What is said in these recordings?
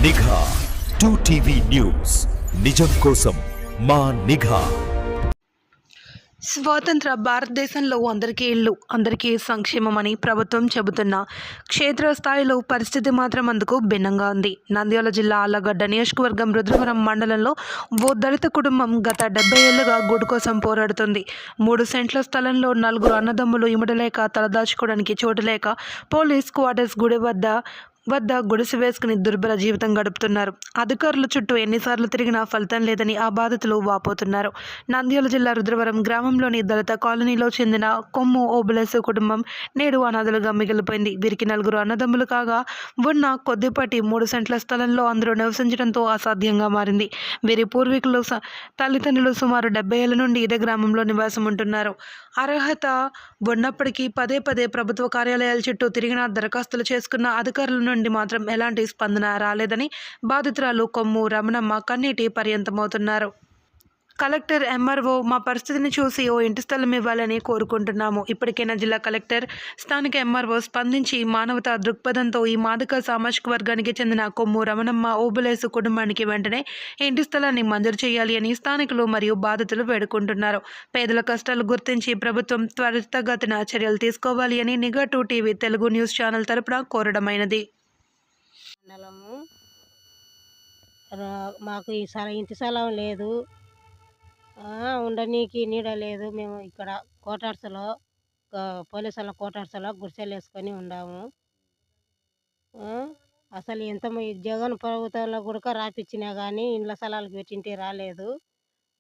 నిఘా 2TV news నిజం కోసం మా నిఘా. స్వాతంత్ర భారతదేశంలో అందరికీ ఇల్లు, అందరికీ సంక్షేమమని ప్రభుత్వం చెబుతున్న క్షేత్రస్థాయిలో పరిస్థితి మాత్రం అందుకు భిన్నంగా ఉంది. నంద్యాల జిల్లా ఆళ్లగడ్డ నియోజకవర్గం రుద్రవరం మండలంలో ఓ దళిత కుటుంబం గత 70 ఏళ్లుగా గూడు కోసం పోరాడుతుంది. 3 సెంట్ల స్థలంలో 4 అన్నదమ్ములు ఇమడలేక తలదాచుకోవడానికి చోటు లేక పోలీస్ క్వార్టర్స్ గుడి వద్ద గుడిసె వేసుకుని దుర్భర జీవితం గడుపుతున్నారు. అధికారుల చుట్టూ ఎన్నిసార్లు తిరిగినా ఫలితం లేదని ఆ బాధితులు వాపోతున్నారు. నంద్యాల జిల్లా రుద్రవరం గ్రామంలోని దళిత కాలనీలో చెందిన కొమ్ము ఓబులేసు కుటుంబం నేడు అనాథలుగా మిగిలిపోయింది. వీరికి 4 అన్నదమ్ములు కాగా ఉన్న కొద్దిపాటి 3 సెంట్ల స్థలంలో అందరూ నివసించడంతో అసాధ్యంగా మారింది. వీరి పూర్వీకులు తల్లిదండ్రులు సుమారు 70 ఏళ్ల నుండి ఇదే గ్రామంలో నివాసం ఉంటున్నారు. అర్హత ఉన్నప్పటికీ పదే పదే ప్రభుత్వ కార్యాలయాల చుట్టూ తిరిగినా దరఖాస్తులు చేసుకున్న అధికారుల నుండి మాత్రం ఎలాంటి స్పందన రాలేదని బాధితురాలు కొమ్ము రమణమ్మ కన్నీటి పర్యంతమవుతున్నారు. కలెక్టర్, ఎంఆర్ఓ మా పరిస్థితిని చూసి ఓ ఇంటి స్థలం ఇవ్వాలని కోరుకుంటున్నాము. ఇప్పటికైనా జిల్లా కలెక్టర్, స్థానిక ఎంఆర్ఓ స్పందించి మానవతా దృక్పథంతో ఈ మాదిక సామాజిక వర్గానికి చెందిన కొమ్ము రమణమ్మ ఓబులేసు కుటుంబానికి వెంటనే ఇంటి స్థలాన్ని మంజూరు చేయాలి అని స్థానికులు మరియు బాధితులు వేడుకుంటున్నారు. పేదల కష్టాలు గుర్తించి ప్రభుత్వం త్వరితగతిన చర్యలు తీసుకోవాలి అని నిఘా 2TV తెలుగు న్యూస్ ఛానల్ తరపున కోరడమైనది. మాకు ఈ ఇంటి స్థలం లేదు, ఉండనీకి నీడ లేదు. మేము ఇక్కడ క్వార్టర్స్లో, పోలీసుల క్వార్టర్స్లో గుడిసెలు వేసుకొని ఉన్నాము. అసలు ఎంత జగన్ ప్రభుత్వంలో కూడా రాపిచ్చినా కానీ ఇండ్ల స్థలాలకు పెట్టింటే రాలేదు.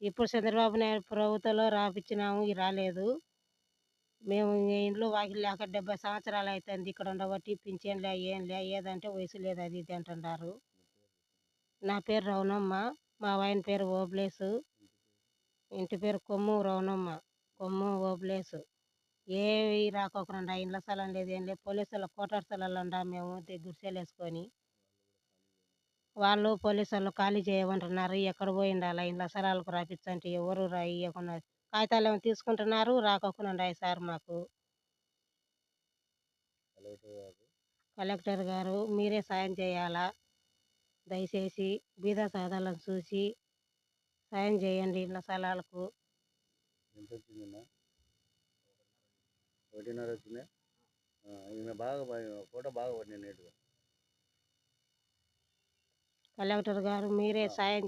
ఇప్పుడు చంద్రబాబు నాయుడు ప్రభుత్వంలో రాపిచ్చినాము, రాలేదు. మేము ఇంట్లో వాకిలు లేక 70 సంవత్సరాలు అవుతుంది ఇక్కడ ఉండబట్టి. పింఛన్లే ఏం లే, ఏదంటే వయసు లేదు అది ఇది అంటున్నారు. నా పేరు రవణమ్మ, మా ఆయన పేరు ఓబులేసు, ఇంటి పేరు కొమ్ము రవణమ్మ, కొమ్ము ఓబులేసు. ఏవి రాకోకుండా ఇండ్ల స్థలం లేదు, ఏం లేదు. పోలీసుల క్వార్టర్స్లలో ఉండా మేము గుడిసెలు వేసుకొని. వాళ్ళు పోలీసులు ఖాళీ చేయమంటున్నారు. ఎక్కడ పోయి ఉండాలి, ఇండ్ల స్థలాలకు రాపించంటే ఎవరు ఇవ్వకుండా కాగితాలు ఏమో తీసుకుంటున్నారు, రాకోకుండా సార్ మాకు. కలెక్టర్ గారు మీరే సాయం చేయాలా, దయచేసి బీద సాధాలను చూసి సాయం చేయండి ఇండ్ల స్థలాలకు. కలెక్టర్ గారు మీరే సాయం